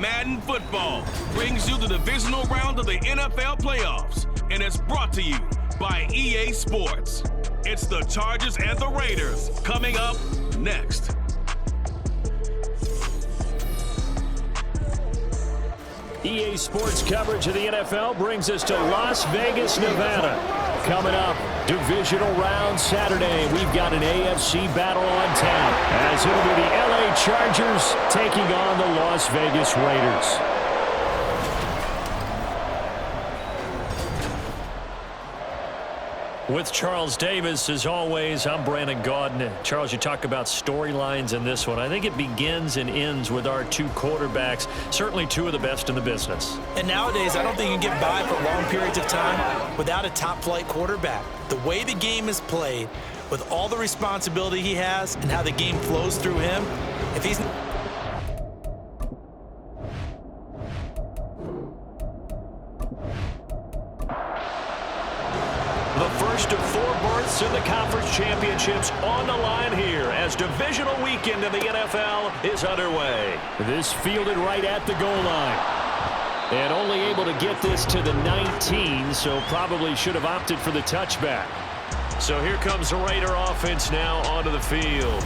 Madden Football brings you the divisional round of the NFL playoffs, and it's brought to you by EA Sports. It's the Chargers and the Raiders coming up next. EA Sports coverage of the NFL brings us to Las Vegas, Nevada. Coming up, divisional round Saturday. We've got an AFC battle on tap, as it'll be the LA Chargers taking on the Las Vegas Raiders. With Charles Davis, as always, I'm Brandon Gaudin. Charles, you talk about storylines in this one. I think it begins and ends with our two quarterbacks, certainly two of the best in the business. And nowadays, I don't think you can get by for long periods of time without a top-flight quarterback. The way the game is played, with all the responsibility he has and how the game flows through him, if he's... The first of four berths in the conference championships on the line here as divisional weekend in the NFL is underway. This fielded right at the goal line. And only able to get this to the 19, so probably should have opted for the touchback. So here comes the Raider offense now onto the field.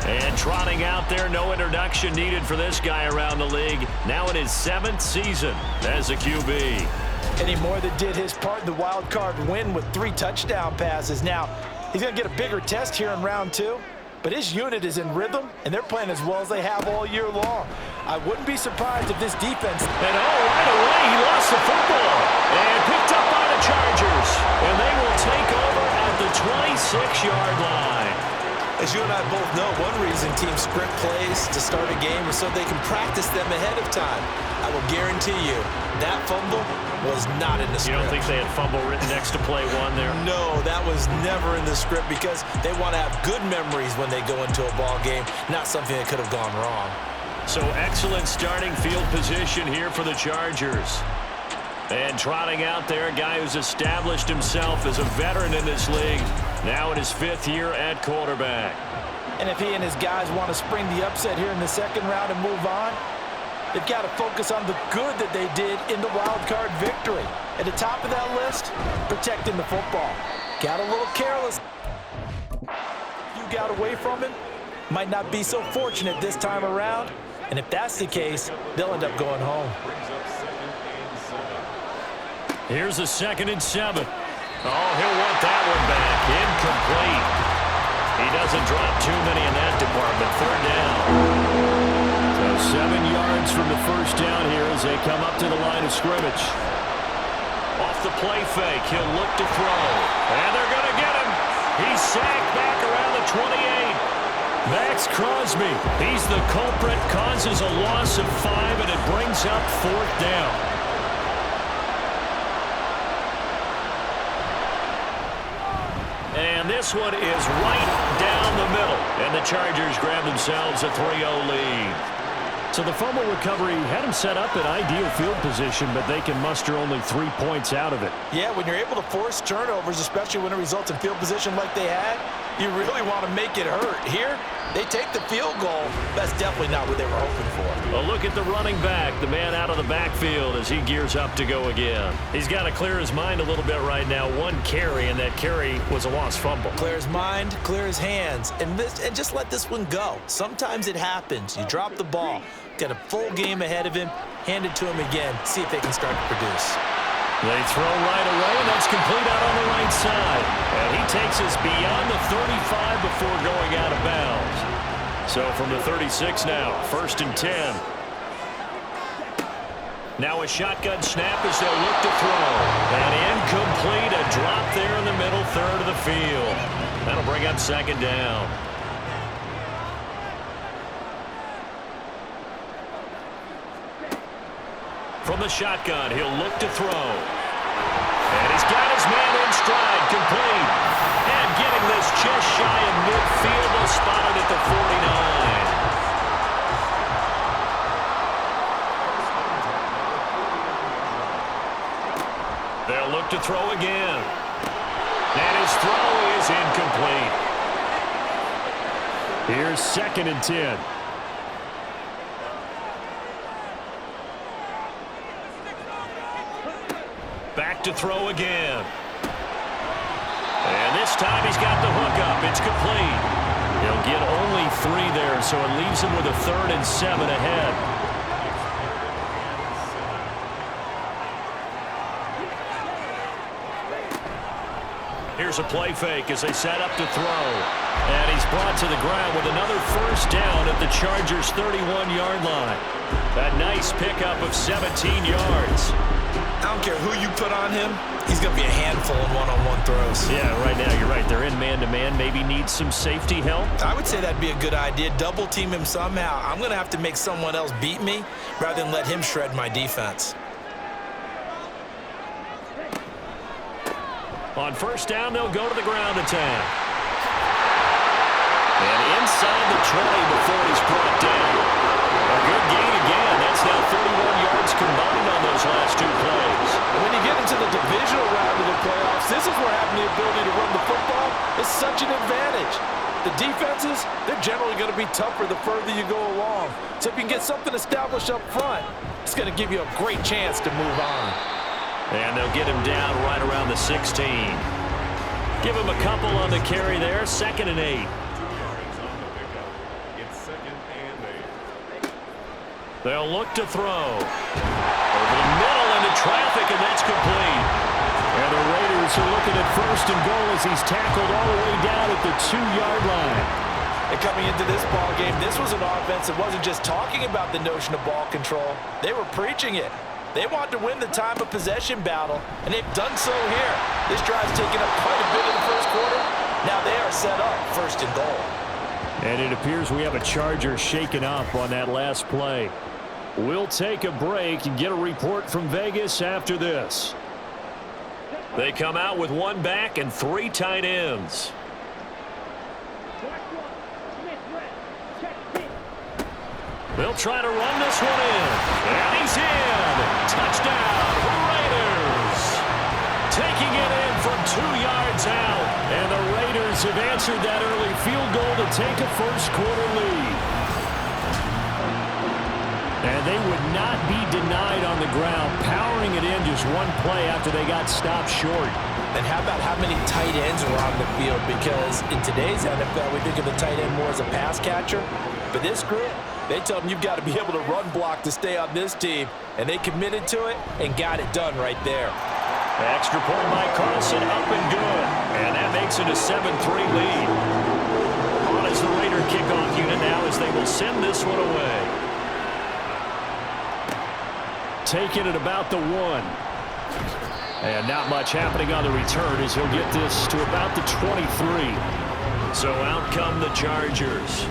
And trotting out there, no introduction needed for this guy around the league. Now in his 7th season as a QB. And he more than did his part in the wild card win with 3 touchdown passes. Now, he's going to get a bigger test here in round 2, but his unit is in rhythm, and they're playing as well as they have all year long. I wouldn't be surprised if this defense... And right away, he lost the football and picked up by the Chargers. And they will take over at the 26-yard line. As you and I both know, one reason teams script plays to start a game is so they can practice them ahead of time. I will guarantee you that fumble was not in the script. You don't think they had fumble written next to play one there? No, that was never in the script because they want to have good memories when they go into a ball game, not something that could have gone wrong. So excellent starting field position here for the Chargers. And trotting out there, a guy who's established himself as a veteran in this league, now in his 5th year at quarterback. And if he and his guys want to spring the upset here in the 2nd round and move on, they've got to focus on the good that they did in the wild card victory. At the top of that list, protecting the football. Got a little careless. You got away from him, might not be so fortunate this time around. And if that's the case, they'll end up going home. Here's a 2nd and 7. Oh, he'll want that one back. Incomplete. He doesn't drop too many in that department. 3rd down. So 7 yards from the first down here as they come up to the line of scrimmage. Off the play fake, he'll look to throw. And they're going to get him. He's sacked back around the 28. Max Crosby, he's the culprit, causes a loss of 5, and it brings up 4th down. And this one is right down the middle. And the Chargers grab themselves a 3-0 lead. So the fumble recovery had him set up in ideal field position, but they can muster only 3 points out of it. Yeah, when you're able to force turnovers, especially when it results in field position like they had, you really want to make it hurt. Here, they take the field goal. That's definitely not what they were hoping for. A look at the running back, the man out of the backfield as he gears up to go again. He's got to clear his mind a little bit right now. 1 carry, and that carry was a lost fumble. Clear his mind, clear his hands, and just let this one go. Sometimes it happens. You drop the ball. Got a full game ahead of him. Hand it to him again. See if they can start to produce. They throw right away, and that's complete out on the right side. And he takes us beyond the 35 before going out of bounds. So from the 36 now, 1st and 10. Now a shotgun snap as they'll look to throw. And incomplete, a drop there in the middle 3rd of the field. That'll bring up 2nd down. From the shotgun, he'll look to throw. And he's got his man in stride, complete. And getting this just shy of midfield, they'll spot it at the 49. They'll look to throw again. And his throw is incomplete. Here's 2nd and 10. to throw again. And this time he's got the hook up. It's complete. He'll get only 3 there, so it leaves him with a 3rd and 7 ahead. Here's a play fake as they set up to throw. And he's brought to the ground with another 1st down at the Chargers' 31-yard line. A nice pickup of 17 yards. I don't care who you put on him, he's going to be a handful in one-on-one throws. Yeah, right now you're right. They're in man-to-man. Maybe needs some safety help. I would say that'd be a good idea. Double team him somehow. I'm going to have to make someone else beat me rather than let him shred my defense. On 1st down, they'll go to the ground attack. And inside the 20 before he's brought down. A good gain again. That's now 31 yards combined on those last 2 plays. When you get into the divisional round of the playoffs, this is where having the ability to run the football is such an advantage. The defenses, they're generally going to be tougher the further you go along. So if you can get something established up front, it's going to give you a great chance to move on. And they'll get him down right around the 16. Give him a couple on the carry there. 2nd and 8. They'll look to throw. Over the middle into traffic, and that's complete. And the Raiders are looking at 1st and goal as he's tackled all the way down at the 2-yard line. And coming into this ball game, this was an offense that wasn't just talking about the notion of ball control. They were preaching it. They want to win the time of possession battle, and they've done so here. This drive's taken up quite a bit in the 1st quarter. Now they are set up 1st and goal. And it appears we have a Charger shaken up on that last play. We'll take a break and get a report from Vegas after this. They come out with 1 back and 3 tight ends. They'll try to run this one in. And he's in. Touchdown, Raiders. Taking it in from 2 yards out. And the Raiders have answered that early field goal to take a 1st quarter lead. And they would not be denied on the ground, powering it in just 1 play after they got stopped short. And how about how many tight ends were on the field? Because in today's NFL, we think of the tight end more as a pass catcher. But this group, they tell them you've got to be able to run block to stay on this team. And they committed to it and got it done right there. The extra point by Carlson, up and good. And that makes it a 7-3 lead. On is the Raider kickoff unit now as they will send this one away. Taking it about the 1. And not much happening on the return as he'll get this to about the 23. So out come the Chargers.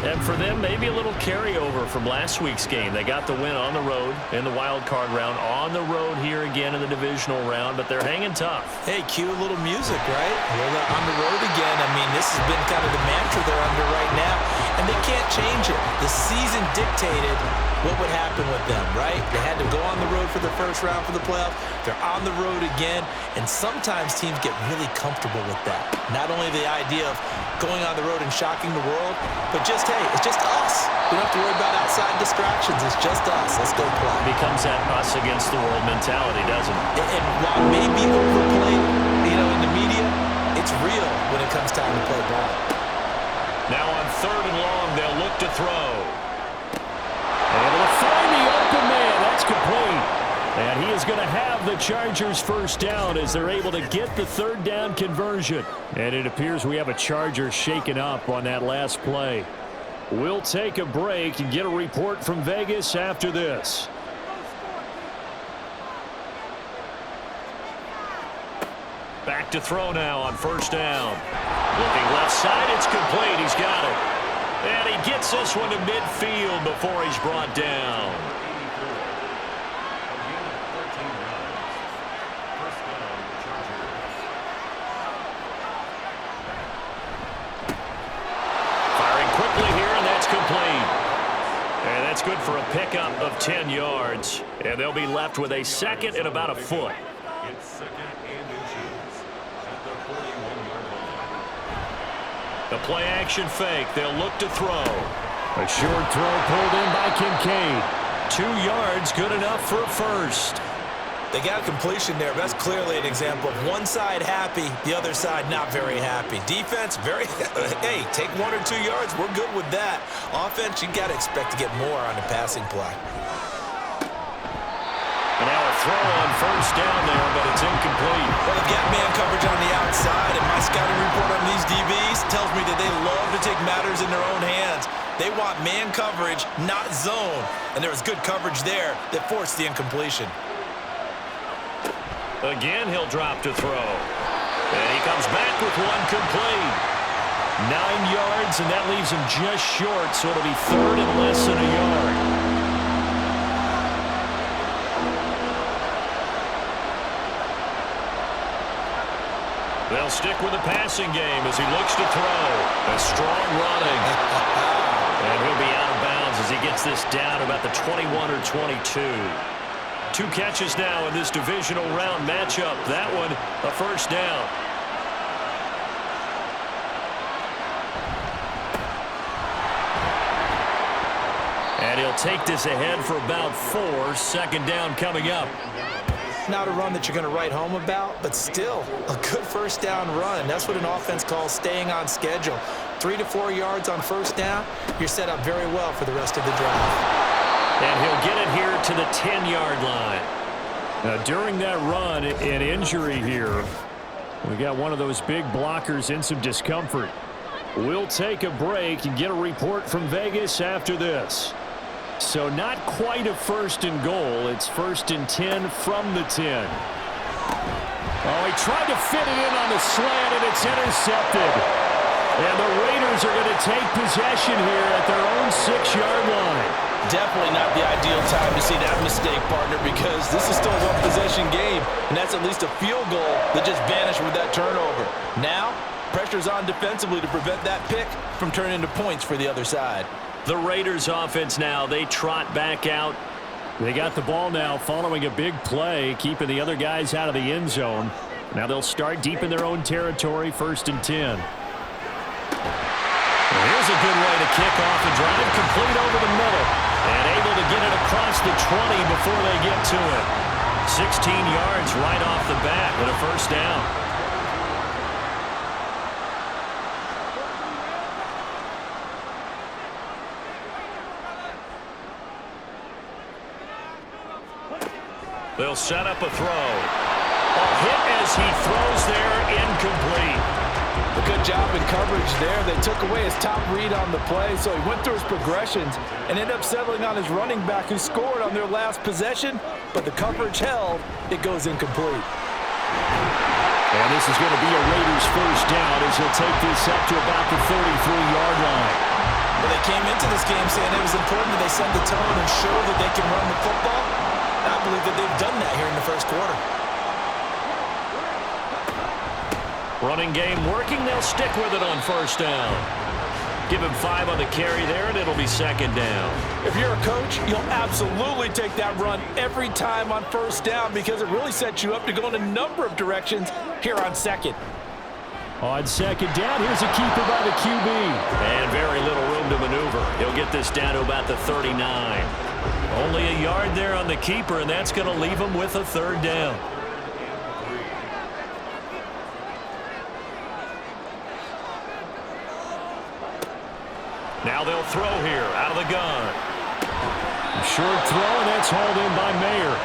And for them, maybe a little carryover from last week's game. They got the win on the road in the wild card round, on the road here again in the divisional round, but they're hanging tough. Hey, cue a little music, right? Well, they're on the road again. I mean, this has been kind of the mantra they're under right now, and they can't change it. The season dictated what would happen with them, right? They had to go on the road for the 1st round for the playoffs. They're on the road again, and sometimes teams get really comfortable with that. Not only the idea of going on the road and shocking the world, but just, hey, it's just us. We don't have to worry about outside distractions. It's just us. Let's go play. It becomes that us against the world mentality, doesn't it? And while it may be overplayed, in the media, it's real when it comes time to play ball. Now on 3rd and long, they'll look to throw. Able to find the open man. That's complete. And he is going to have the Chargers 1st down as they're able to get the 3rd down conversion. And it appears we have a Charger shaken up on that last play. We'll take a break and get a report from Vegas after this. Back to throw now on 1st down. Looking left side, it's complete. He's got it. And he gets this one to midfield before he's brought down. Firing quickly here, and that's complete. And that's good for a pickup of 10 yards. And they'll be left with a 2nd and about a foot. It's 2nd and inches at the 41-yard line. The play action fake. They'll look to throw. A short throw pulled in by Kincaid. 2 yards, good enough for a 1st. They got a completion there. That's clearly an example of one side happy, the other side not very happy. Defense, hey, take 1 or 2 yards. We're good with that. Offense, you got to expect to get more on the passing play. And now a throw on first down there, but it's incomplete. Well, they've got man coverage on the outside, and my scouting report on these DBs tells me that they love to take matters in their own hands. They want man coverage, not zone. And there was good coverage there that forced the incompletion. Again, he'll drop to throw. And he comes back with one complete. 9 yards, and that leaves him just short, so it'll be third and less than a yard. They'll stick with the passing game as he looks to throw. A strong running. And he'll be out of bounds as he gets this down about the 21 or 22. 2 catches now in this divisional round matchup. That one, a first down. And he'll take this ahead for about 4. Second down coming up. Not a run that you're going to write home about, but still a good first down run. That's what an offense calls staying on schedule. 3 to 4 yards on first down, you're set up very well for the rest of the drive. And he'll get it here to the 10-yard line. Now, during that run, an injury here. We got one of those big blockers in some discomfort. We'll take a break and get a report from Vegas after this. So not quite a first and goal. It's first and 10 from the 10. Oh, he tried to fit it in on the slant, and it's intercepted. And the Raiders are going to take possession here at their own 6-yard line. Definitely not the ideal time to see that mistake, partner, because this is still a one-possession game, and that's at least a field goal that just vanished with that turnover. Now, pressure's on defensively to prevent that pick from turning into points for the other side. The Raiders offense now, they trot back out. They got the ball now following a big play, keeping the other guys out of the end zone. Now they'll start deep in their own territory, first and 10. Here's a good way to kick off a drive, complete over the middle, and able to get it across the 20 before they get to it. 16 yards right off the bat with a first down. They'll set up a throw. A hit as he throws there, incomplete. A good job in coverage there. They took away his top read on the play, so he went through his progressions and ended up settling on his running back who scored on their last possession, but the coverage held. It goes incomplete. And this is going to be a Raiders first down as he'll take this up to about the 33-yard line. Well, they came into this game saying it was important that they set the tone and show that they can run the football. I believe that they've done that here in the first quarter. Running game working. They'll stick with it on first down. Give him 5 on the carry there, and it'll be second down. If you're a coach, you'll absolutely take that run every time on first down because it really sets you up to go in a number of directions here on second. On second down, here's a keeper by the QB. And very little room to maneuver. He'll get this down to about the 39. Only a yard there on the keeper, and that's going to leave him with a third down. Now they'll throw here out of the gun. Short throw, and that's hauled in by Mayer.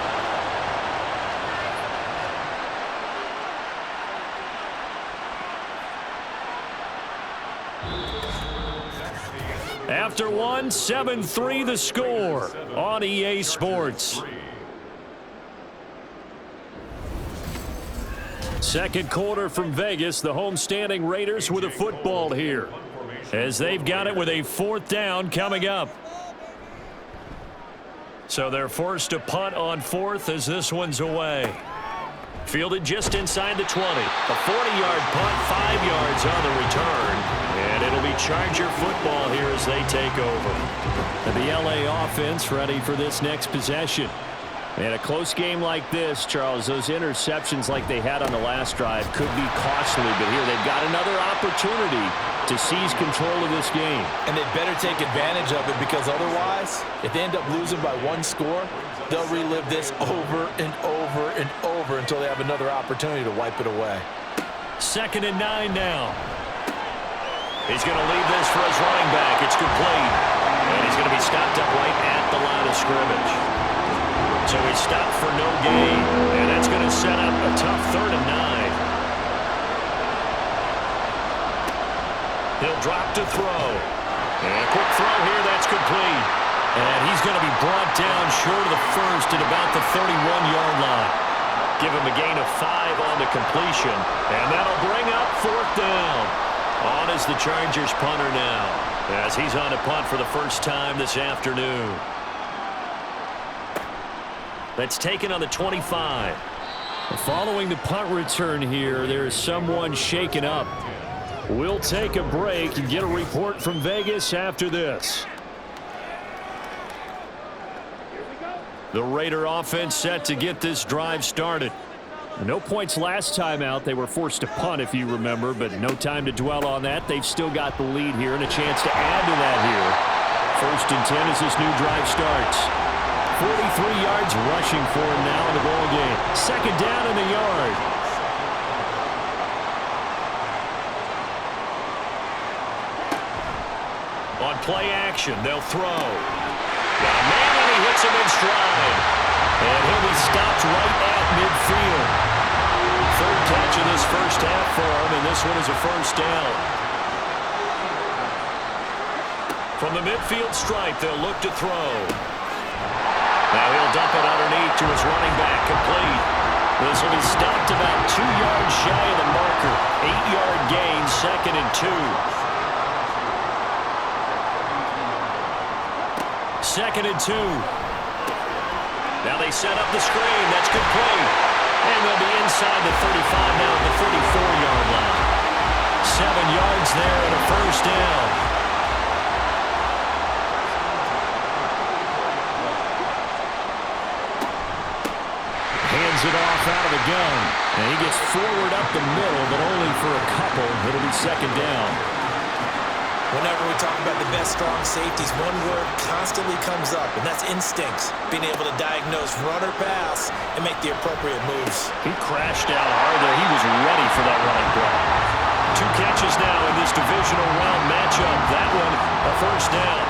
After one, 7-3 the score on EA Sports. Second quarter from Vegas, the homestanding Raiders with a football here, as they've got it with a fourth down coming up. So they're forced to punt on fourth as this one's away. Fielded just inside the 20. A 40-yard punt, 5 yards on the return. And it'll be Charger football here as they take over. And the LA offense ready for this next possession. And a close game like this, Charles, those interceptions like they had on the last drive could be costly. But here they've got another opportunity to seize control of this game. And they better take advantage of it because otherwise, if they end up losing by 1 score, They'll relive this over and over and over until they have another opportunity to wipe it away. 2nd and 9 now. He's going to leave this for his running back. It's complete. And he's going to be stopped up right at the line of scrimmage. So he's stopped for no gain. And that's going to set up a tough 3rd and 9. He'll drop to throw. And a quick throw here. That's complete. And he's going to be brought down short of the first at about the 31-yard line. Give him a gain of 5 on the completion. And that'll bring up 4th down. On is the Chargers punter now, as he's on a punt for the first time this afternoon. That's taken on the 25. Following the punt return here, there is someone shaken up. We'll take a break and get a report from Vegas after this. The Raider offense set to get this drive started. No points last time out. They were forced to punt, if you remember, but no time to dwell on that. They've still got the lead here and a chance to add to that here. 1st and 10 as this new drive starts. 43 yards rushing for him now in the ball game. 2nd down in the yard. On play action, they'll throw. Got a man and he hits him in stride. And he'll be stopped right at midfield. 3rd catch of this first half for him, and this one is a 1st down. From the midfield stripe, they'll look to throw. Now he'll dump it underneath to his running back, complete. This will be stopped about 2 yards shy of the marker. 8-yard gain, 2nd and 2. 2nd and 2. Now they set up the screen. That's complete. And they'll be inside the 35 now at the 34-yard line. 7 yards there and a 1st down. Hands it off out of the gun. And he gets forward up the middle, but only for a couple. It'll be 2nd down. Whenever we talk about the best strong safeties, one word constantly comes up, and that's instincts. Being able to diagnose run or pass and make the appropriate moves. He crashed out hard there. He was ready for that running play. 2 catches now in this divisional round matchup. That one, a 1st down.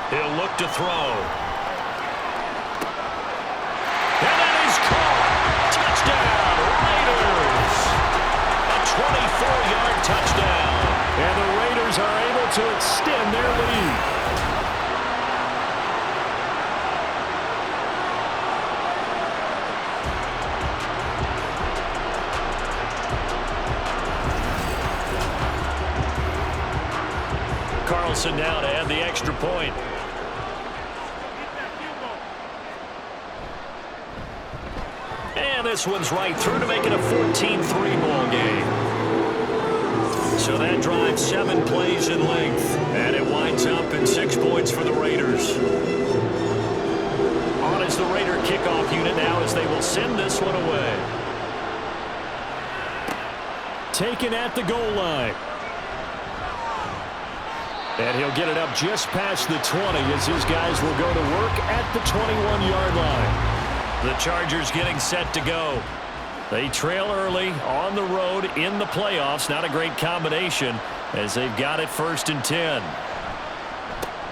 He'll look to throw. And that is caught. Touchdown, Raiders! A 24-yard touchdown. And the Raiders are able to extend their lead. Carlson now to add the extra point. And this one's right through to make it a 14-3 ball game. So that drives 7 plays in length. And it winds up in 6 points for the Raiders. On is the Raider kickoff unit now as they will send this one away. Taken at the goal line. And he'll get it up just past the 20 as his guys will go to work at the 21-yard line. The Chargers getting set to go. They trail early on the road in the playoffs. Not a great combination as they've got it 1st and 10.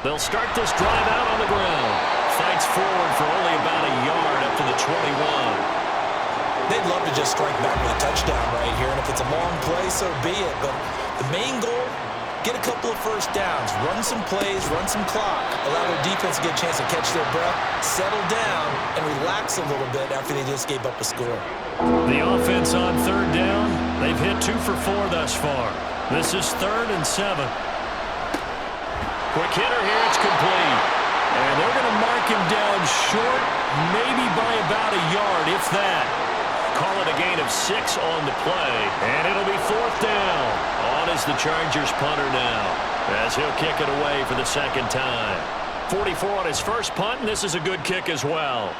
They'll start this drive out on the ground. Fights forward for only about a yard up to the 21. They'd love to just strike back with a touchdown right here, and if it's a long play, so be it. But the main goal, get a couple of 1st downs, run some plays, run some clock, allow their defense to get a chance to catch their breath, settle down, and relax a little bit after they just gave up a score. The offense on 3rd down, they've hit 2 for 4 thus far. This is 3rd and 7. Quick hitter here, it's complete. And they're going to mark him down short, maybe by about a yard, if that. Call it a gain of 6 on the play, and it'll be 4th down. On is the Chargers punter now, as he'll kick it away for the 2nd time. 44 on his first punt, and this is a good kick as well.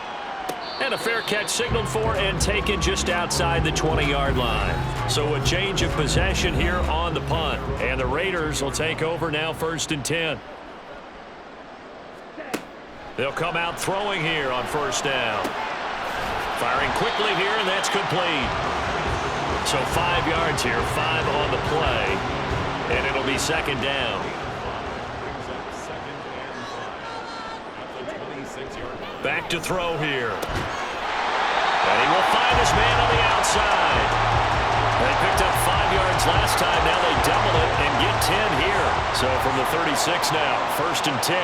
And a fair catch signaled for and taken just outside the 20-yard line. So a change of possession here on the punt. And the Raiders will take over now, 1st and 10. They'll come out throwing here on 1st down. Firing quickly here, and that's complete. So 5 yards here, 5 on the play. And it'll be 2nd down. Back to throw here. And he will find his man on the outside. They picked up 5 yards last time. Now they double it and get 10 here. So from the 36 now, 1st and 10.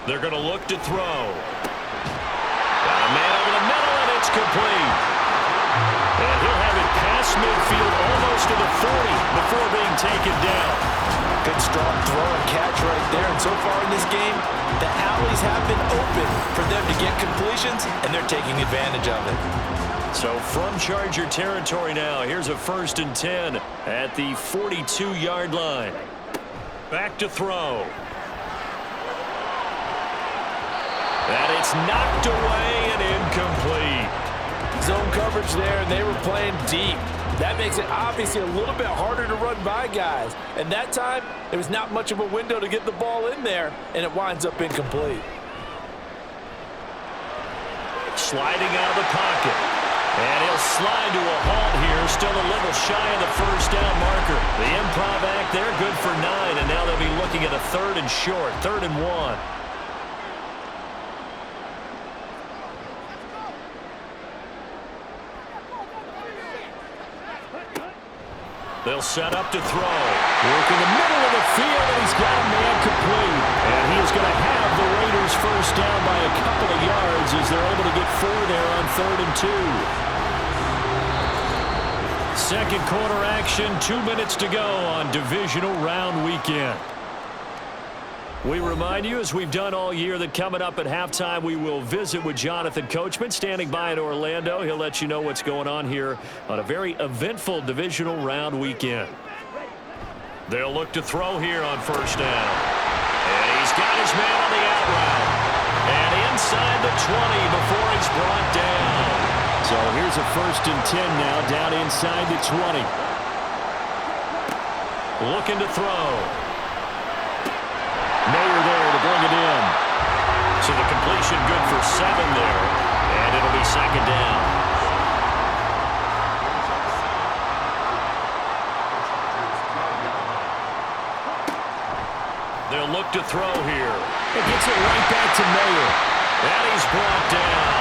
They're going to look to throw. Got a man over the middle, and it's complete. And he'll have it past midfield almost to the 40 before being taken down. Good strong throw and catch right there. And so far in this game, the alleys have been open for them to get completions, and they're taking advantage of it. So from Charger territory now, here's a 1st and 10 at the 42-yard line. Back to throw. And it's knocked away and incomplete. Zone coverage there, and they were playing deep. That makes it obviously a little bit harder to run by guys. And that time, there was not much of a window to get the ball in there, and it winds up incomplete. Sliding out of the pocket. And he'll slide to a halt here, still a little shy of the 1st down marker. The improv act there, good for 9, and now they'll be looking at a 3rd and short, 3rd and 1. They'll set up to throw. Work in the middle of the field, and he's got a man complete. And he is going to have the Raiders 1st down by a couple of yards as they're able to get 4 there on 3rd and 2. Second quarter action, 2 minutes to go on Divisional Round Weekend. We remind you, as we've done all year, that coming up at halftime, we will visit with Jonathan Coachman, standing by in Orlando. He'll let you know what's going on here on a very eventful Divisional Round Weekend. They'll look to throw here on 1st down. And he's got his man on the out route. And inside the 20 before he's brought down. So here's a 1st and 10 now, down inside the 20. Looking to throw. Mayer there to bring it in. So the completion good for 7 there. And it'll be 2nd down. They'll look to throw here. It gets it right back to Mayer. And he's brought down.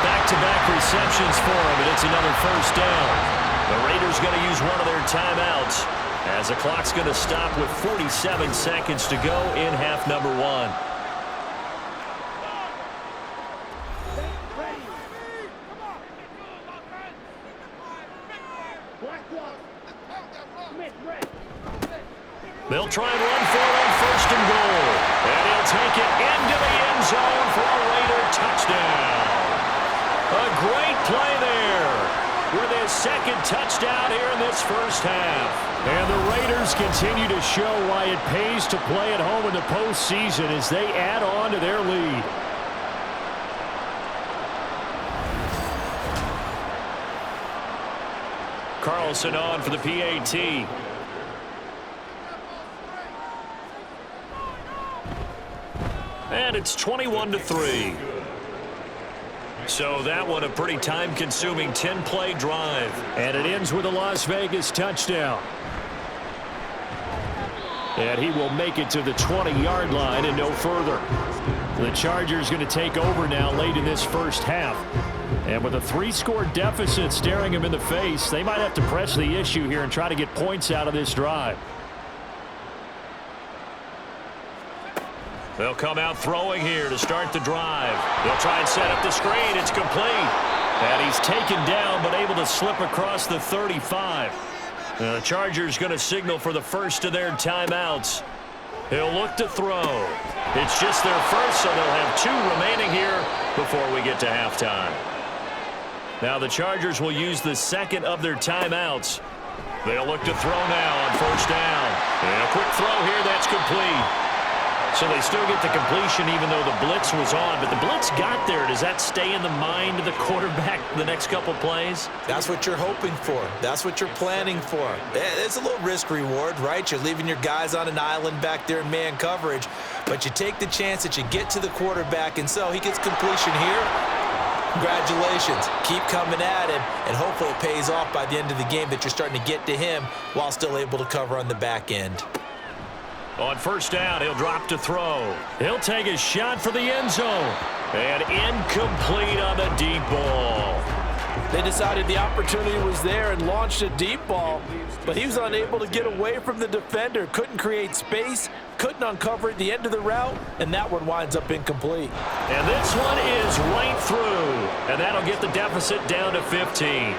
Back-to-back receptions for him, and it's another 1st down. The Raiders going to use one of their timeouts, as the clock's going to stop with 47 seconds to go in half number 1. They'll try and run for it on 1st and goal. And he'll take it into the end zone for a Raider touchdown. A great play there with his 2nd touchdown here in this 1st half. And the Raiders continue to show why it pays to play at home in the postseason as they add on to their lead. Carlson on for the PAT. And it's 21-3. So that one a pretty time-consuming 10-play drive. And it ends with a Las Vegas touchdown. And he will make it to the 20-yard line and no further. The Chargers going to take over now late in this 1st half. And with a 3-score deficit staring him in the face, they might have to press the issue here and try to get points out of this drive. They'll come out throwing here to start the drive. They'll try and set up the screen. It's complete. And he's taken down but able to slip across the 35. The Chargers going to signal for the first of their timeouts. He'll look to throw. It's just their first, so they'll have 2 remaining here before we get to halftime. Now the Chargers will use the 2nd of their timeouts. They'll look to throw now on 1st down. And a quick throw here that's complete. So they still get the completion even though the blitz was on. But the blitz got there. Does that stay in the mind of the quarterback the next couple plays? That's what you're hoping for. That's what you're planning for. It's a little risk-reward, right? You're leaving your guys on an island back there in man coverage, but you take the chance that you get to the quarterback, and so he gets completion here. Congratulations. Keep coming at him, and hopefully it pays off by the end of the game that you're starting to get to him while still able to cover on the back end. On first down, he'll drop to throw. He'll take a shot for the end zone. And incomplete on the deep ball. They decided the opportunity was there and launched a deep ball, but he was unable to get away from the defender, couldn't create space, couldn't uncover at the end of the route, and that one winds up incomplete. And this one is right through, and that'll get the deficit down to 15.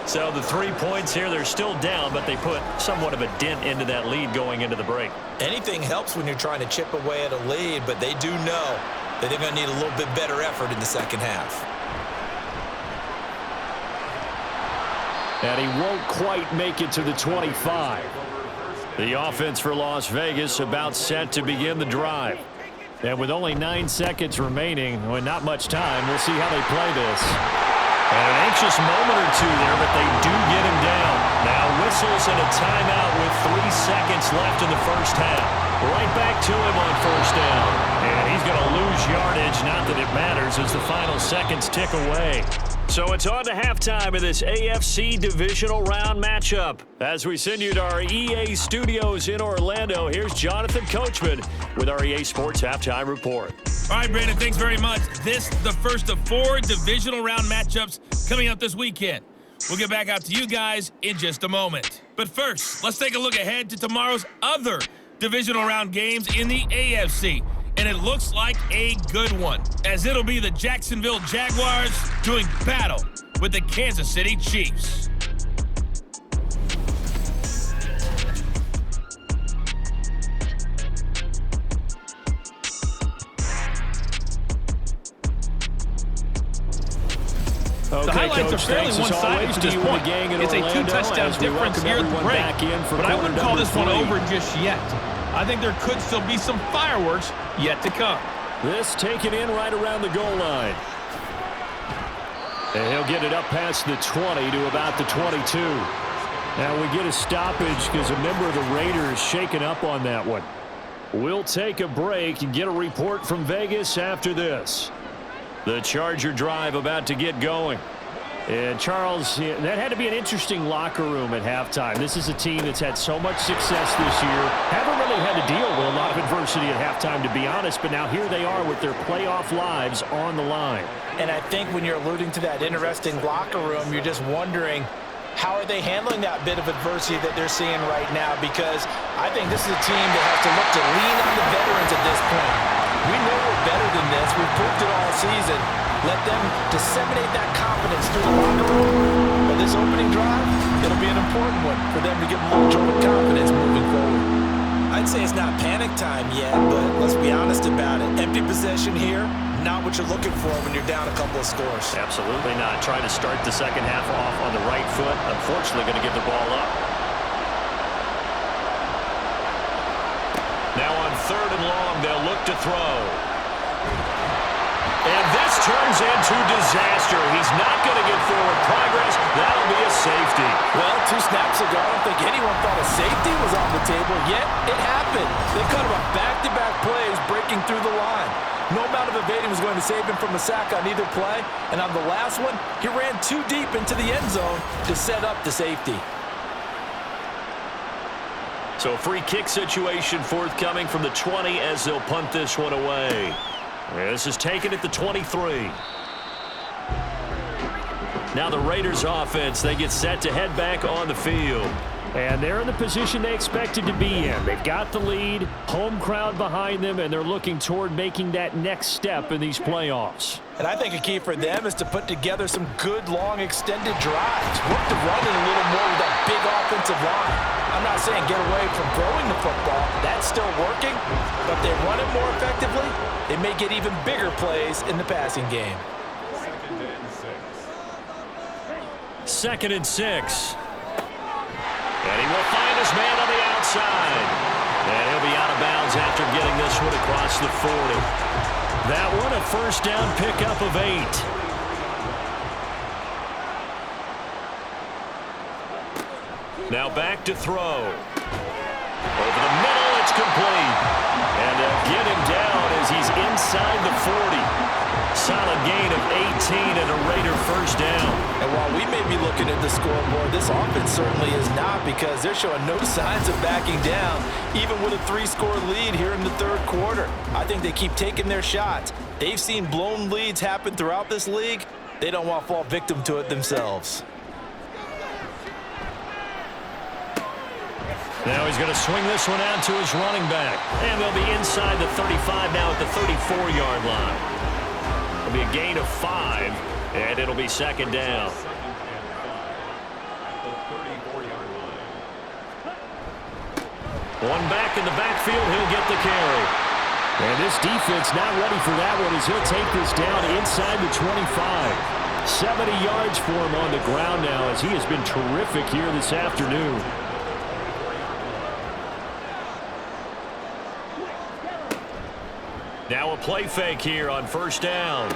So the 3 points here, they're still down, but they put somewhat of a dent into that lead going into the break. Anything helps when you're trying to chip away at a lead, but they do know that they're going to need a little bit better effort in the second half. And he won't quite make it to the 25. The offense for Las Vegas about set to begin the drive. And with only 9 seconds remaining, well, not much time, we'll see how they play this. And an anxious moment or two there, but they do get him down. Now whistles and a timeout with 3 seconds left in the first half. Right back to him on first down. And he's going to lose yardage, not that it matters, as the final seconds tick away. So it's on to halftime of this AFC Divisional Round matchup. As we send you to our EA studios in Orlando, here's Jonathan Coachman with our EA Sports Halftime Report. All right, Brandon, thanks very much. This is the first of 4 divisional round matchups coming up this weekend. We'll get back out to you guys in just a moment. But first, let's take a look ahead to tomorrow's other divisional round games in the AFC. And it looks like a good one, as it'll be the Jacksonville Jaguars doing battle with the Kansas City Chiefs. Okay, the highlights Coach, are fairly one-sided to this point. It's a 2-touchdown difference here at the break, but I wouldn't call this one over just yet. I think there could still be some fireworks yet to come. This taken in right around the goal line. And he'll get it up past the 20 to about the 22. Now we get a stoppage because a member of the Raiders shaken up on that one. We'll take a break and get a report from Vegas after this. The Charger drive about to get going. And Charles, that had to be an interesting locker room at halftime. This is a team that's had so much success this year. Haven't really had to deal with a lot of adversity at halftime, to be honest. But now here they are with their playoff lives on the line. And I think when you're alluding to that interesting locker room, you're just wondering, how are they handling that bit of adversity that they're seeing right now? Because I think this is a team that has to look to lean on the veterans at this point. We know we're better than this. We've proved it all season. Let them disseminate that confidence through the locker room. But this opening drive, it'll be an important one for them to get more confidence moving forward. I'd say it's not panic time yet, but let's be honest about it. Empty possession here, not what you're looking for when you're down a couple of scores. Absolutely not. Trying to start the second half off on the right foot. Unfortunately, going to give the ball up. Now on 3rd and long, they'll look to throw. And this turns into disaster. He's not going to get forward progress. That'll be a safety. Well, 2 snaps ago, I don't think anyone thought a safety was on the table, yet it happened. They cut him back-to-back plays breaking through the line. No amount of evading was going to save him from a sack on either play. And on the last one, he ran too deep into the end zone to set up the safety. So a free kick situation forthcoming from the 20 as they'll punt this one away. This is taken at the 23. Now the Raiders offense, they get set to head back on the field. And they're in the position they expected to be in. They've got the lead, home crowd behind them, and they're looking toward making that next step in these playoffs. And I think a key for them is to put together some good, long, extended drives. Work the running a little more with that big offensive line. I'm not saying get away from throwing the football. That's still working. But they run it more effectively, they may get even bigger plays in the passing game. 2nd and 6. And he will find his man on the outside. And he'll be out of bounds after getting this one across the 40. That one a first down pickup of 8. Now back to throw. Over the middle, it's complete. And they'll get him down as he's inside the 40. Solid gain of 18 and a Raider first down. And while we may be looking at the scoreboard, this offense certainly is not, because they're showing no signs of backing down, even with a 3-score lead here in the third quarter. I think they keep taking their shots. They've seen blown leads happen throughout this league. They don't want to fall victim to it themselves. Now he's going to swing this one out to his running back. And they'll be inside the 35 now at the 34-yard line. It'll be a gain of 5, and it'll be second down. One back in the backfield, he'll get the carry. And this defense not ready for that one as he'll take this down inside the 25. 70 yards for him on the ground now as he has been terrific here this afternoon. Now a play fake here on first down.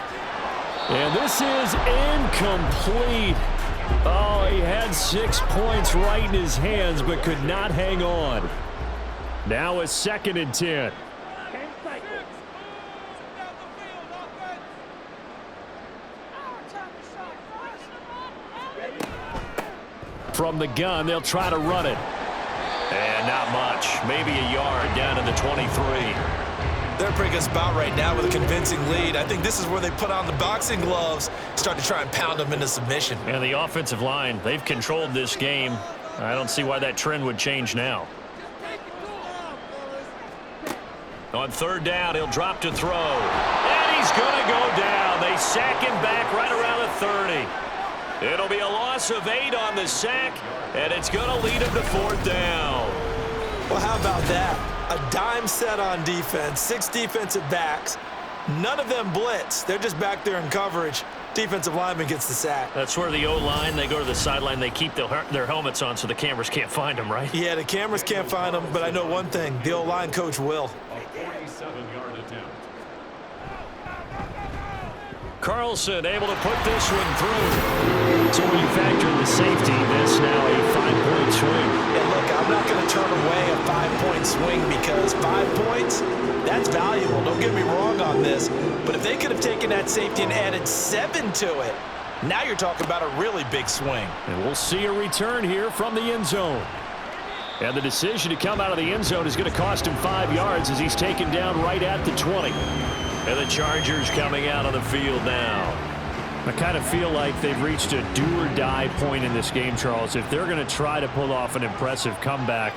And this is incomplete. Oh, he had 6 points right in his hands but could not hang on. Now a 2nd and 10. From the gun, they'll try to run it. And not much. Maybe a yard down to the 23. They're bringing us about right now with a convincing lead. I think this is where they put on the boxing gloves, start to try and pound them into submission. And the offensive line, they've controlled this game. I don't see why that trend would change now. On third down, he'll drop to throw. And he's going to go down. They sack him back right around the 30. It'll be a loss of 8 on the sack, and it's going to lead him to fourth down. Well, how about that? A dime set on defense, 6 defensive backs. None of them blitz. They're just back there in coverage. Defensive lineman gets the sack. That's where the O-line, they go to the sideline, they keep their helmets on so the cameras can't find them, right? Yeah, the cameras can't find them, but I know one thing. The O-line coach will. Carlson able to put this one through. So when you factor in the safety, this now a 5-point swing. And look, I'm not going to turn away a 5-point swing because 5 points, that's valuable. Don't get me wrong on this. But if they could have taken that safety and added 7 to it, now you're talking about a really big swing. And we'll see a return here from the end zone. And the decision to come out of the end zone is going to cost him 5 yards as he's taken down right at the 20. And the Chargers coming out on the field now. I kind of feel like they've reached a do-or-die point in this game, Charles. If they're going to try to pull off an impressive comeback,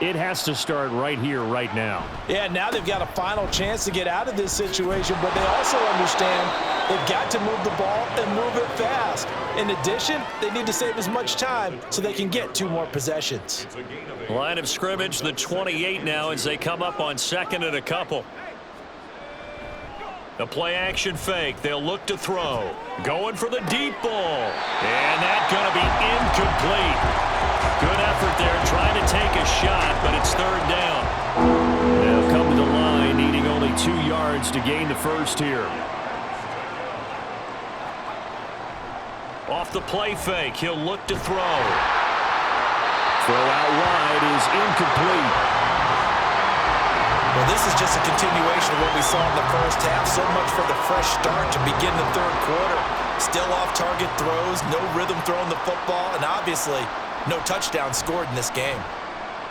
it has to start right here, right now. Yeah, now they've got a final chance to get out of this situation, but they also understand they've got to move the ball and move it fast. In addition, they need to save as much time so they can get 2 more possessions. Line of scrimmage, the 28 now as they come up on 2nd and a couple. The play-action fake. They'll look to throw. Going for the deep ball. And that's going to be incomplete. Good effort there trying to take a shot, but it's third down. They'll come to the line, needing only 2 yards to gain the first here. Off the play fake. He'll look to throw. Throw out wide is incomplete. Well, this is just a continuation of what we saw in the first half. So much for the fresh start to begin the third quarter. Still off-target throws, no rhythm throwing the football, and obviously no touchdown scored in this game.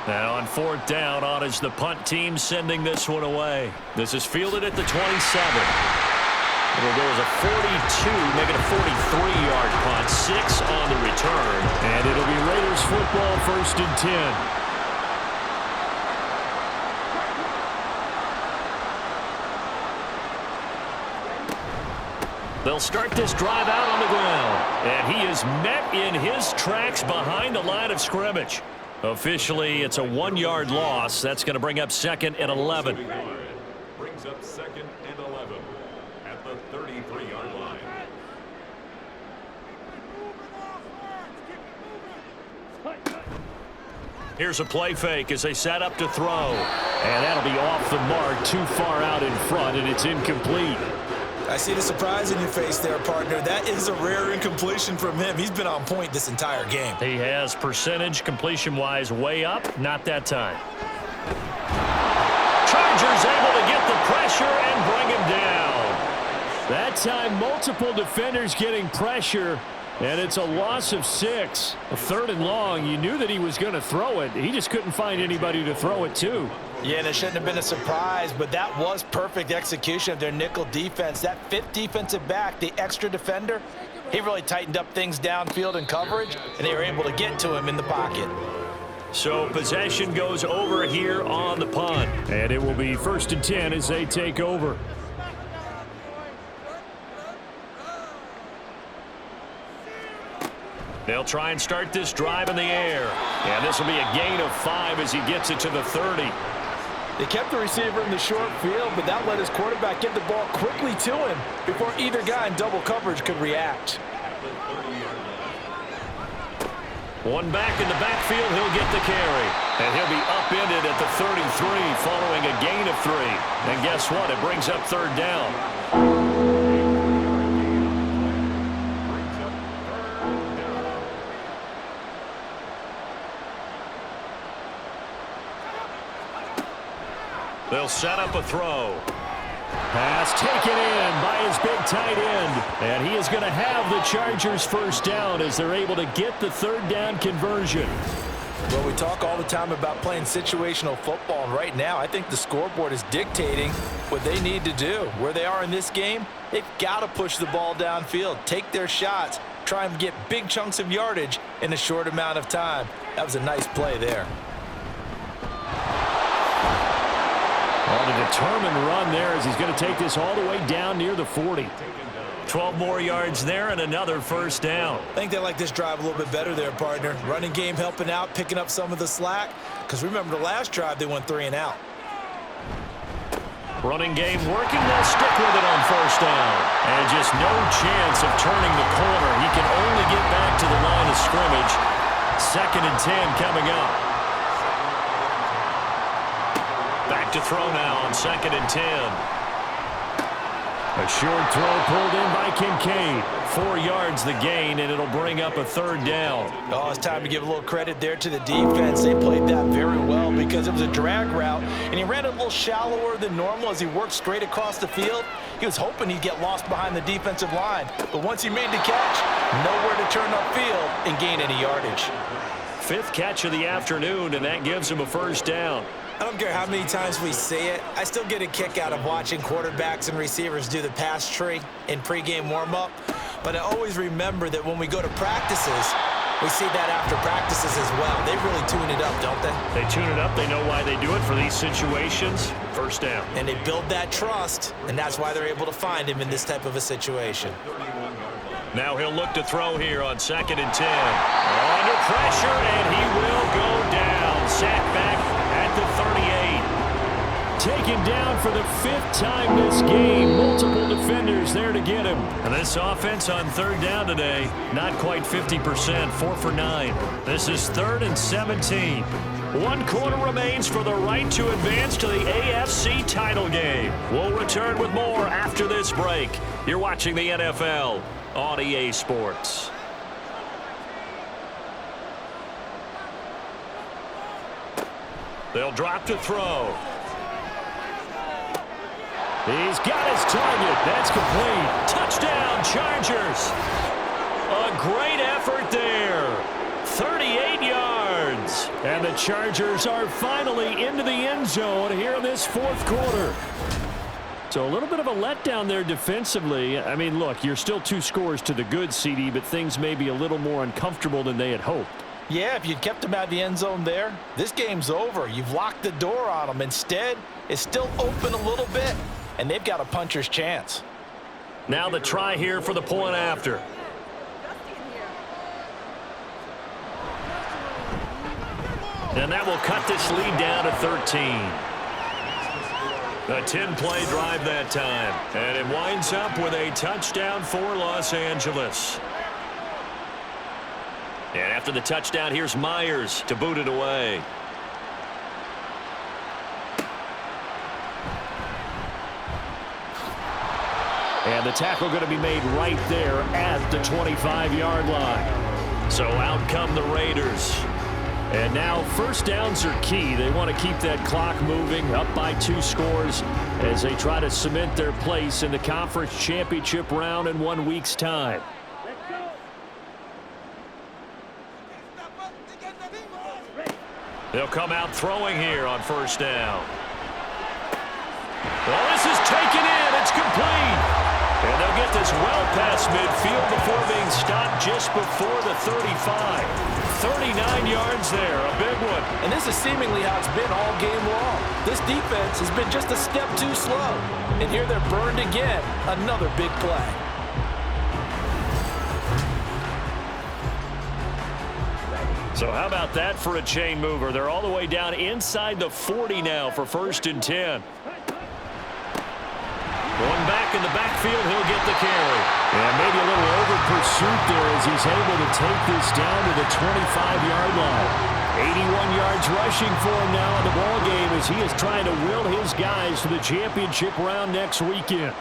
Now on fourth down, on is the punt team sending this one away. This is fielded at the 27. It'll go as a 42, make it a 43-yard punt, 6 on the return. And it'll be Raiders football, 1st and 10. They'll start this drive out on the ground. And he is met in his tracks behind the line of scrimmage. Officially, it's a 1-yard loss. That's going to bring up 2nd and 11. Brings up 2nd and 11 at the 33-yard line. Here's a play fake as they set up to throw. And that'll be off the mark, too far out in front, and it's incomplete. I see the surprise in your face there, partner. That is a rare incompletion from him. He's been on point this entire game. He has percentage completion-wise way up, not that time. Chargers able to get the pressure and bring him down. That time, multiple defenders getting pressure, and it's a loss of 6. A 3rd and long, you knew that he was going to throw it. He just couldn't find anybody to throw it to. Yeah, and it shouldn't have been a surprise, but that was perfect execution of their nickel defense. That 5th defensive back, the extra defender, he really tightened up things downfield in coverage, and they were able to get to him in the pocket. So possession goes over here on the punt. And it will be 1st and 10 as they take over. They'll try and start this drive in the air. And this will be a gain of 5 as he gets it to the 30. They kept the receiver in the short field, but that let his quarterback get the ball quickly to him before either guy in double coverage could react. One back in the backfield, he'll get the carry. And he'll be upended at the 33 following a gain of 3. And guess what? It brings up 3rd down. They'll set up a throw. Pass taken in by his big tight end. And he is going to have the Chargers 1st down as they're able to get the 3rd down conversion. Well, we talk all the time about playing situational football, and right now I think the scoreboard is dictating what they need to do. Where they are in this game, they've got to push the ball downfield, take their shots, try and get big chunks of yardage in a short amount of time. That was a nice play there. On a determined run there as he's going to take this all the way down near the 40. 12 more yards there and another 1st down. I think they like this drive a little bit better there, partner. Running game helping out, picking up some of the slack. Because remember the last drive, they went 3 and out. Running game working. They'll stick with it on 1st down. And just no chance of turning the corner. He can only get back to the line of scrimmage. 2nd and 10 coming up. Back to throw now on 2nd and 10. A short throw pulled in by Kincaid. 4 yards the gain, and it'll bring up a 3rd down. Oh, it's time to give a little credit there to the defense. They played that very well because it was a drag route, and he ran it a little shallower than normal as he worked straight across the field. He was hoping he'd get lost behind the defensive line, but once he made the catch, nowhere to turn upfield and gain any yardage. 5th catch of the afternoon, and that gives him a 1st down. I don't care how many times we say it, I still get a kick out of watching quarterbacks and receivers do the pass tree in pregame warm-up. But I always remember that when we go to practices, we see that after practices as well. They really tune it up, don't they? They tune it up. They know why they do it for these situations. 1st down. And they build that trust, and that's why they're able to find him in this type of a situation. Now he'll look to throw here on 2nd and 10. Under pressure, and he will go down. Sacked back at the 38. Taken down for the 5th time this game. Multiple defenders there to get him. And this offense on 3rd down today, not quite 50%, 4 for 9. This is 3rd and 17. 1 quarter remains for the right to advance to the AFC title game. We'll return with more after this break. You're watching the NFL on EA Sports. They'll drop to throw. He's got his target. That's complete. Touchdown, Chargers. A great effort there. 38 yards. And the Chargers are finally into the end zone here in this 4th quarter. So a little bit of a letdown there defensively. I mean, look, you're still 2 scores to the good, CD, but things may be a little more uncomfortable than they had hoped. Yeah, if you'd kept him out of the end zone there, this game's over. You've locked the door on him. Instead, it's still open a little bit, and they've got a puncher's chance. Now the try here for the point after. And that will cut this lead down to 13. A 10-play drive that time. And it winds up with a touchdown for Los Angeles. And after the touchdown, here's Myers to boot it away. And the tackle going to be made right there at the 25-yard line. So out come the Raiders. And now first downs are key. They want to keep that clock moving, up by 2 scores as they try to cement their place in the conference championship round in 1 week's time. They'll come out throwing here on first down. Well, this is taken in. It's complete. And they'll get this well past midfield before being stopped just before the 35. 39 yards there, a big one. And this is seemingly how it's been all game long. This defense has been just a step too slow. And here they're burned again. Another big play. So how about that for a chain mover? They're all the way down inside the 40 now for 1st and 10. Going back in the backfield, he'll get the carry. And maybe a little over pursuit there as he's able to take this down to the 25-yard line. 81 yards rushing for him now in the ball game as he is trying to will his guys to the championship round next weekend.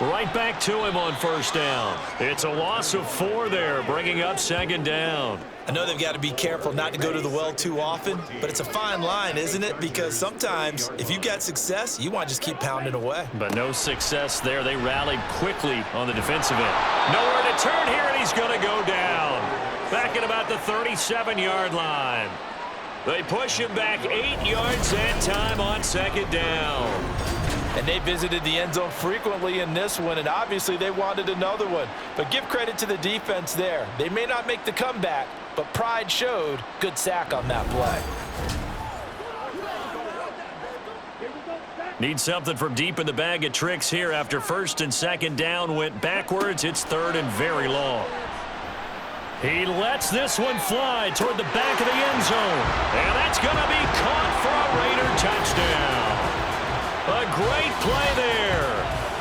Right back to him on first down. It's a loss of 4 there, bringing up 2nd down. I know they've got to be careful not to go to the well too often, but it's a fine line, isn't it? Because sometimes if you got success, you want to just keep pounding away. But no success there. They rallied quickly on the defensive end. Nowhere to turn here, and he's going to go down. Back at about the 37-yard line. They push him back 8 yards that time on 2nd down. And they visited the end zone frequently in this one, and obviously they wanted another one. But give credit to the defense there. They may not make the comeback, but pride showed. Good sack on that play. Need something from deep in the bag of tricks here after 1st and 2nd down went backwards. It's 3rd and very long. He lets this one fly toward the back of the end zone. And that's going to be caught for a Raider touchdown. A great play there.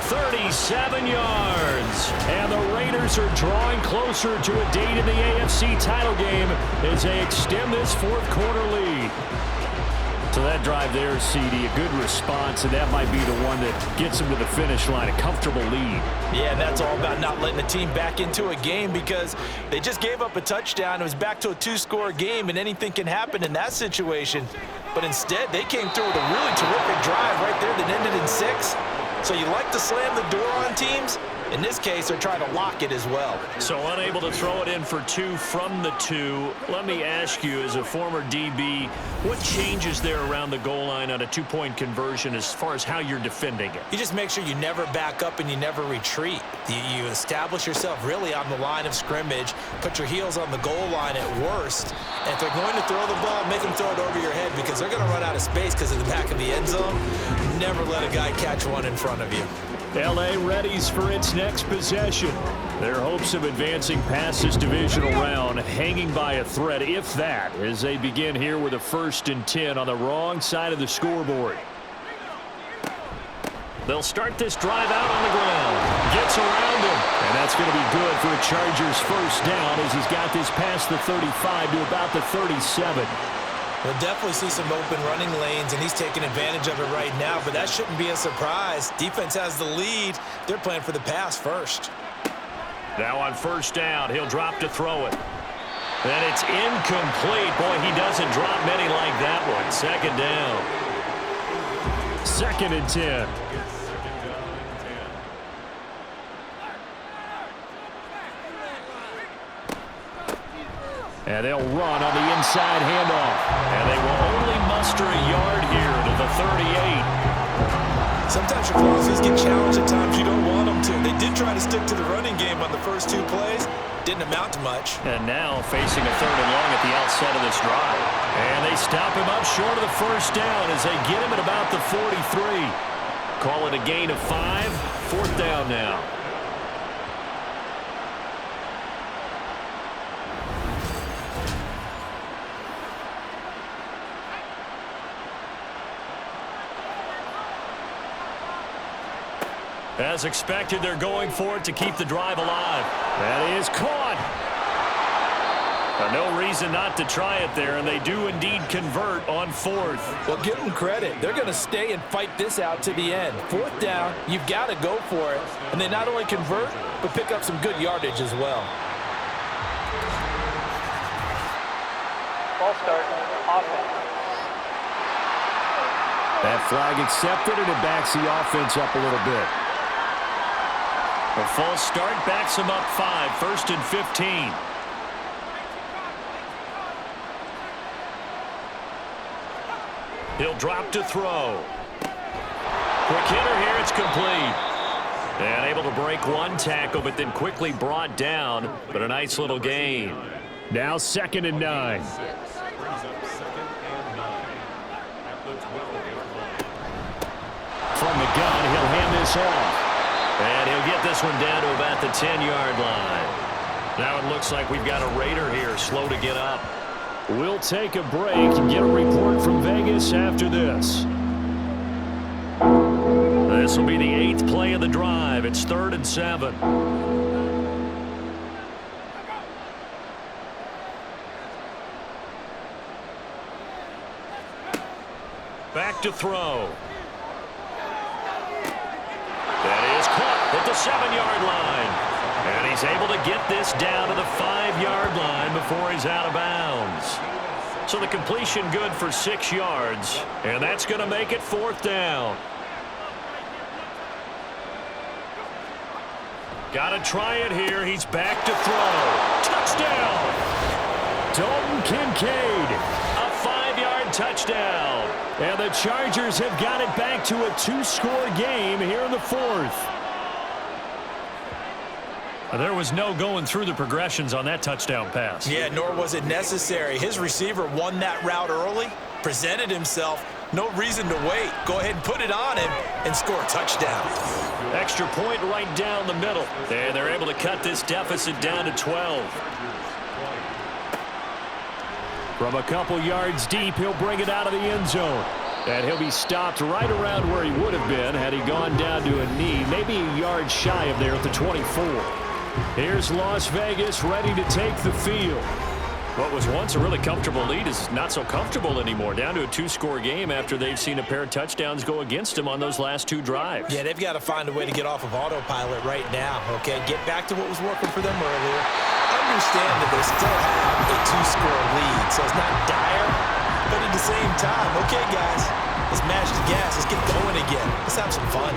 37 yards. And the Raiders are drawing closer to a date in the AFC title game as they extend this 4th quarter lead. So that drive there, CD, a good response, and that might be the one that gets them to the finish line, a comfortable lead. Yeah, and that's all about not letting the team back into a game because they just gave up a touchdown. It was back to a 2-score game, and anything can happen in that situation. But instead, they came through with a really terrific drive right there that ended in 6. So you like to slam the door on teams? In this case, they're trying to lock it as well. So unable to throw it in for 2 from the 2. Let me ask you, as a former DB, what changes there around the goal line on a 2-point conversion as far as how you're defending it? You just make sure you never back up and you never retreat. You establish yourself really on the line of scrimmage, put your heels on the goal line at worst, and if they're going to throw the ball, make them throw it over your head because they're going to run out of space because of the back of the end zone. Never let a guy catch one in front of you. L.A. readies for its next possession. Their hopes of advancing past this divisional round hanging by a thread, if that, as they begin here with a 1st and 10 on the wrong side of the scoreboard. They'll start this drive out on the ground. Gets around him. And that's going to be good for a Chargers 1st down as he's got this past the 35 to about the 37. We'll definitely see some open running lanes, and he's taking advantage of it right now, but that shouldn't be a surprise. Defense has the lead. They're playing for the pass first. Now on 1st down, he'll drop to throw it. And it's incomplete. Boy, he doesn't drop many like that one. 2nd down. 2nd and 10. And they'll run on the inside handoff. And they will only muster a yard here to the 38. Sometimes your philosophies get challenged at times you don't want them to. They did try to stick to the running game on the first 2 plays. Didn't amount to much. And now facing a 3rd and long at the outset of this drive. And they stop him up short of the 1st down as they get him at about the 43. Call it a gain of 5. 4th down now. As expected, they're going for it to keep the drive alive. That is caught. No reason not to try it there, and they do indeed convert on fourth. Well, give them credit. They're going to stay and fight this out to the end. Fourth down, you've got to go for it. And they not only convert, but pick up some good yardage as well. Ball start, offense. That flag accepted, and it backs the offense up a little bit. A false start backs them up 5, 1st and 15. He'll drop to throw. Quick hitter here, it's complete. And able to break one tackle, but then quickly brought down. But a nice little gain. Now 2nd and 9. Brings up 2nd and 9 at the 12-yard line. From the gun, he'll hand this off. And he'll get this one down to about the 10-yard line. Now it looks like we've got a Raider here, slow to get up. We'll take a break and get a report from Vegas after this. This will be the 8th play of the drive. It's 3rd and 7. Back to throw. That is caught at the 7-yard line. And he's able to get this down to the 5-yard line before he's out of bounds. So the completion good for 6 yards. And that's going to make it 4th down. Got to try it here. He's back to throw. Touchdown! Dalton Kincaid. A 5-yard touchdown. And the Chargers have got it back to a 2-score game here in the 4th. There was no going through the progressions on that touchdown pass. Yeah, nor was it necessary. His receiver won that route early, presented himself. No reason to wait. Go ahead and put it on him and score a touchdown. Extra point right down the middle. And they're able to cut this deficit down to 12. From a couple yards deep, he'll bring it out of the end zone. And he'll be stopped right around where he would have been had he gone down to a knee, maybe a yard shy of there at the 24. Here's Las Vegas ready to take the field. What was once a really comfortable lead is not so comfortable anymore. Down to a 2-score game after they've seen a pair of touchdowns go against them on those last 2 drives. Yeah, they've got to find a way to get off of autopilot right now, okay? Get back to what was working for them earlier. Understand that they still have a 2-score lead, so it's not dire, but at the same time, okay, guys, let's mash the gas. Let's get going again. Let's have some fun.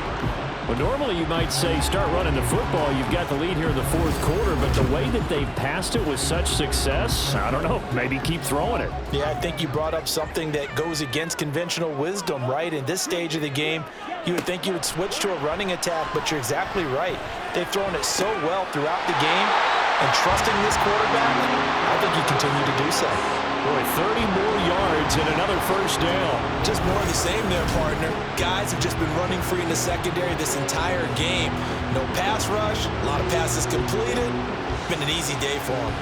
Well, normally you might say start running the football. You've got the lead here in the 4th quarter, but the way that they've passed it with such success, I don't know, maybe keep throwing it. Yeah, I think you brought up something that goes against conventional wisdom, right? In this stage of the game, you would think you would switch to a running attack, but you're exactly right. They've thrown it so well throughout the game, and trusting this quarterback, I think you continue to do so. Boy, 30 more yards and another 1st down. Just more of the same there, partner. Guys have just been running free in the secondary this entire game. No pass rush, a lot of passes completed. Been an easy day for them.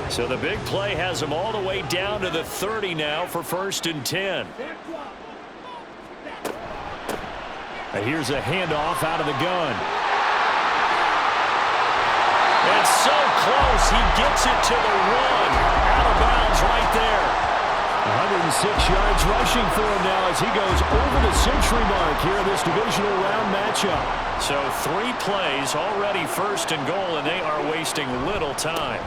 So the big play has them all the way down to the 30 now for 1st and 10. And here's a handoff out of the gun. And so close, he gets it to the 1. Out of bounds right there. 106 yards rushing for him now as he goes over the century mark here in this divisional round matchup. So 3 plays, already 1st and goal, and they are wasting little time.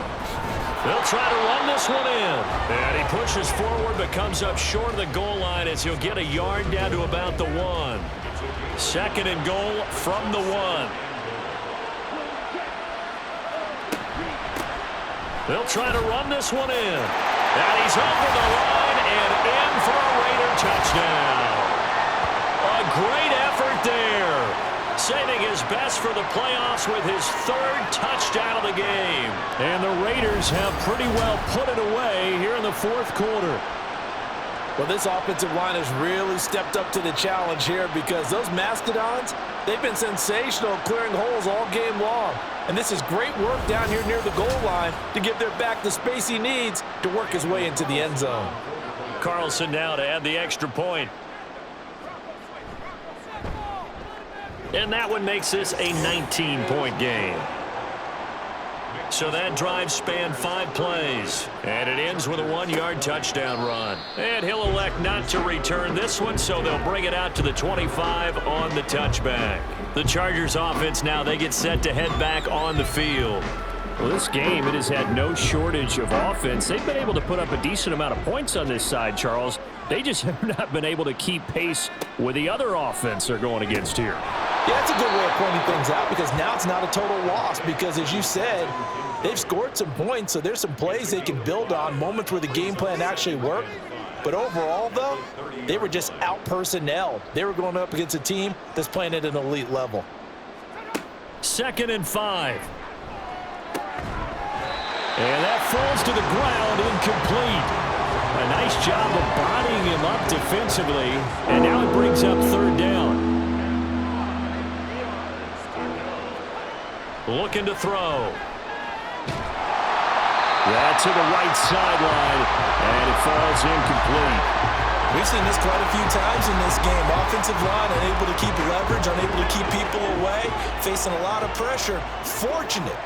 They'll try to run this one in. And he pushes forward but comes up short of the goal line as he'll get a yard down to about the 1. 2nd and goal from the 1. They'll try to run this one in. And he's over the line and in for a Raider touchdown. A great effort there. Saving his best for the playoffs with his 3rd touchdown of the game. And the Raiders have pretty well put it away here in the 4th quarter. Well, this offensive line has really stepped up to the challenge here because those Mastodons, they've been sensational clearing holes all game long. And this is great work down here near the goal line to give their back the space he needs to work his way into the end zone. Carlson now to add the extra point. And that one makes this a 19-point game. So that drive spanned 5 plays. And it ends with a 1-yard touchdown run. And he'll elect not to return this one, so they'll bring it out to the 25 on the touchback. The Chargers offense now, they get set to head back on the field. Well, this game, it has had no shortage of offense. They've been able to put up a decent amount of points on this side, Charles. They just have not been able to keep pace with the other offense they're going against here. Yeah, that's a good way of pointing things out because now it's not a total loss because, as you said, they've scored some points, so there's some plays they can build on, moments where the game plan actually worked. But overall, though, they were just out-personnelled. They were going up against a team that's playing at an elite level. 2nd and 5. And that falls to the ground, incomplete. A nice job of bodying him up defensively, and now it brings up 3rd down. Looking to throw. Yeah, to the right sideline, and it falls incomplete. We've seen this quite a few times in this game. Offensive line unable to keep leverage, unable to keep people away, facing a lot of pressure. Fortunate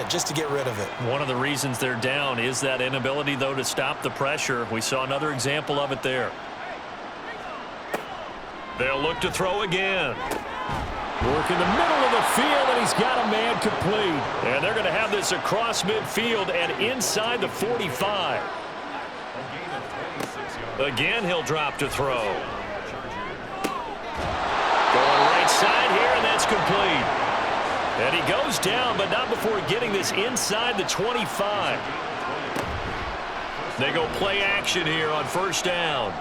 just to get rid of it. One of the reasons they're down is that inability, though, to stop the pressure. We saw another example of it there. They'll look to throw again. Work in the middle of the field, and he's got a man complete. And they're going to have this across midfield and inside the 45. Again, he'll drop to throw. Going right side here, and that's complete. And he goes down, but not before getting this inside the 25. They go play action here on 1st down.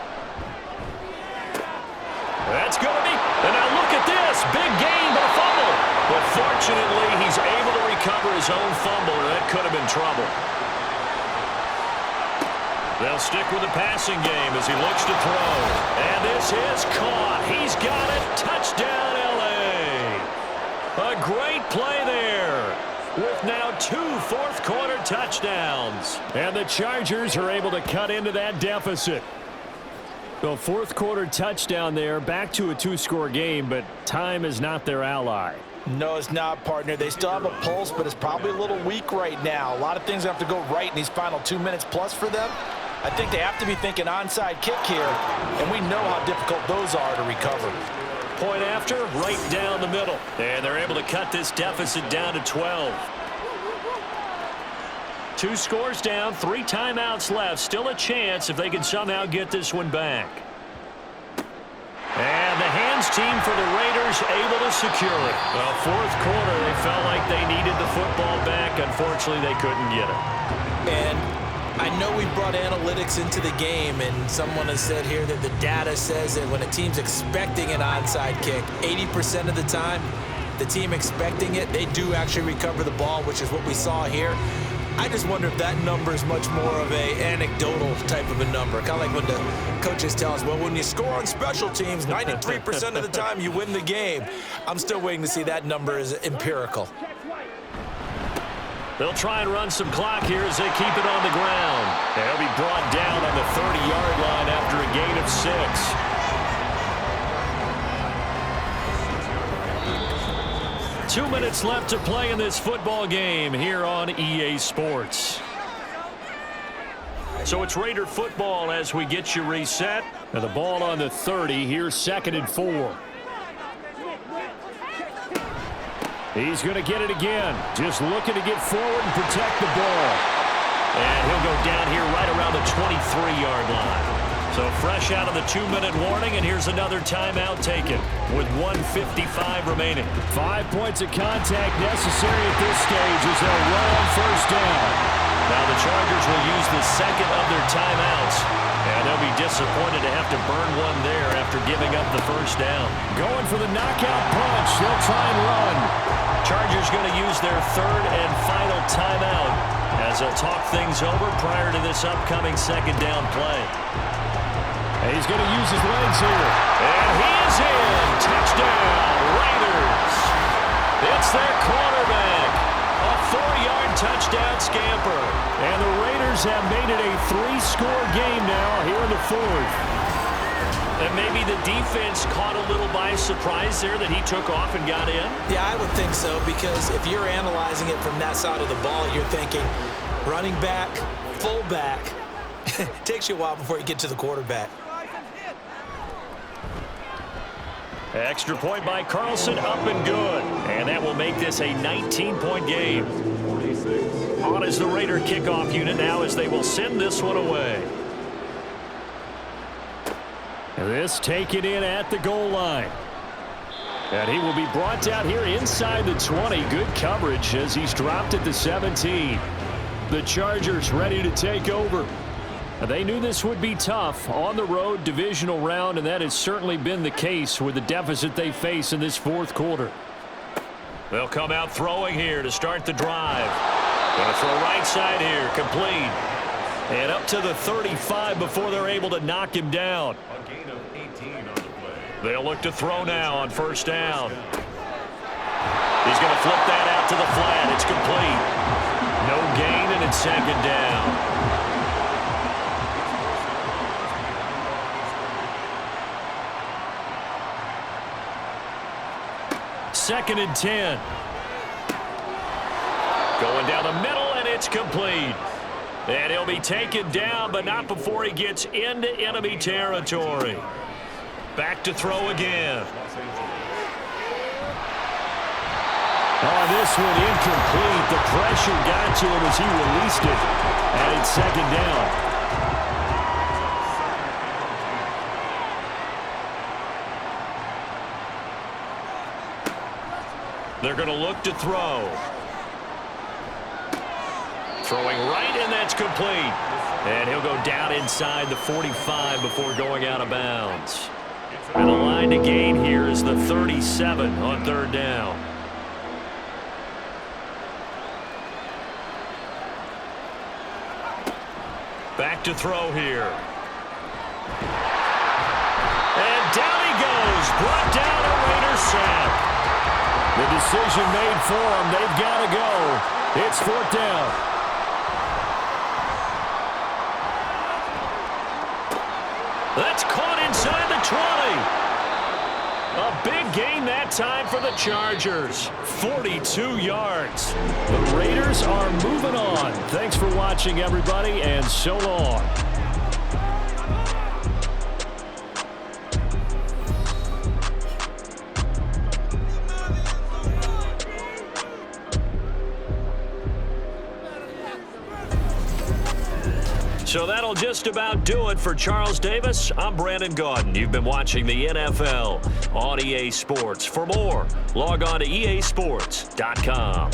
That's going to be, and now look at this, big gain, but a fumble. But fortunately, he's able to recover his own fumble, or that could have been trouble. They'll stick with the passing game as he looks to throw. And this is caught. He's got it. Touchdown, L.A. A great play there with now 2 fourth-quarter touchdowns. And the Chargers are able to cut into that deficit. The 4th-quarter touchdown there, back to a 2-score game, but time is not their ally. No, it's not, partner. They still have a pulse, but it's probably a little weak right now. A lot of things have to go right in these final 2 minutes plus for them. I think they have to be thinking onside kick here, and we know how difficult those are to recover. Point after, right down the middle. And they're able to cut this deficit down to 12. 2 scores down, 3 timeouts left. Still a chance if they can somehow get this one back. And the hands team for the Raiders able to secure it. Well, 4th quarter, they felt like they needed the football back. Unfortunately, they couldn't get it. And I know we brought analytics into the game, and someone has said here that the data says that when a team's expecting an onside kick, 80% of the time, the team expecting it, they do actually recover the ball, which is what we saw here. I just wonder if that number is much more of a anecdotal type of a number. Kind of like when the coaches tell us, well, when you score on special teams, 93% of the time you win the game. I'm still waiting to see that number is empirical. They'll try and run some clock here as they keep it on the ground. They'll be brought down on the 30-yard line after a gain of 6. 2 minutes left to play in this football game here on EA Sports. So it's Raider football as we get you reset. Now the ball on the 30. Here's 2nd and 4. He's going to get it again. Just looking to get forward and protect the ball. And he'll go down here right around the 23-yard line. So fresh out of the 2-minute warning, and here's another timeout taken with 1:55 remaining. 5 points of contact necessary at this stage as they'll run on 1st down. Now the Chargers will use the 2nd of their timeouts, and they'll be disappointed to have to burn one there after giving up the 1st down. Going for the knockout punch. They'll try and run. Chargers going to use their 3rd and final timeout as they'll talk things over prior to this upcoming 2nd down play. And he's going to use his legs here. And he is in. Touchdown, Raiders. It's their quarterback. A 4-yard touchdown scamper. And the Raiders Chargers have made it a 3-score game now here in the fourth. And maybe the defense caught a little by surprise there that he took off and got in? Yeah, I would think so, because if you're analyzing it from that side of the ball, you're thinking running back, fullback. It takes you a while before you get to the quarterback. Extra point by Carlson, up and good. And that will make this a 19-point game. On is the Raider kickoff unit now as they will send this one away. This taken in at the goal line. And he will be brought down here inside the 20. Good coverage as he's dropped at the 17. The Chargers ready to take over. They knew this would be tough on the road divisional round, and that has certainly been the case with the deficit they face in this fourth quarter. They'll come out throwing here to start the drive. Going to throw right side here, complete. And up to the 35 before they're able to knock him down. A gain of 18 on the play. They'll look to throw now on first down. He's going to flip that out to the flat. It's complete. No gain, and it's second down. Second and 10. Going down the middle, and it's complete. And he'll be taken down, but not before he gets into enemy territory. Back to throw again. Oh, this one incomplete. The pressure got to him as he released it. And it's second down. They're going to look to throw. Throwing right, and that's complete. And he'll go down inside the 45 before going out of bounds. And the line to gain here is the 37 on third down. Back to throw here. And down he goes. Brought down a Raider sack. The decision made for them. They've got to go. It's fourth down. That's caught inside the 20. A big gain that time for the Chargers. 42 yards. The Raiders are moving on. Thanks for watching, everybody, and so long. So that'll just about do it for Charles Davis. I'm Brandon Gaudin. You've been watching the NFL on EA Sports. For more, log on to easports.com.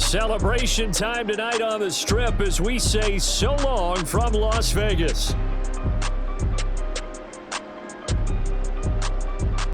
Celebration time tonight on the Strip as we say so long from Las Vegas.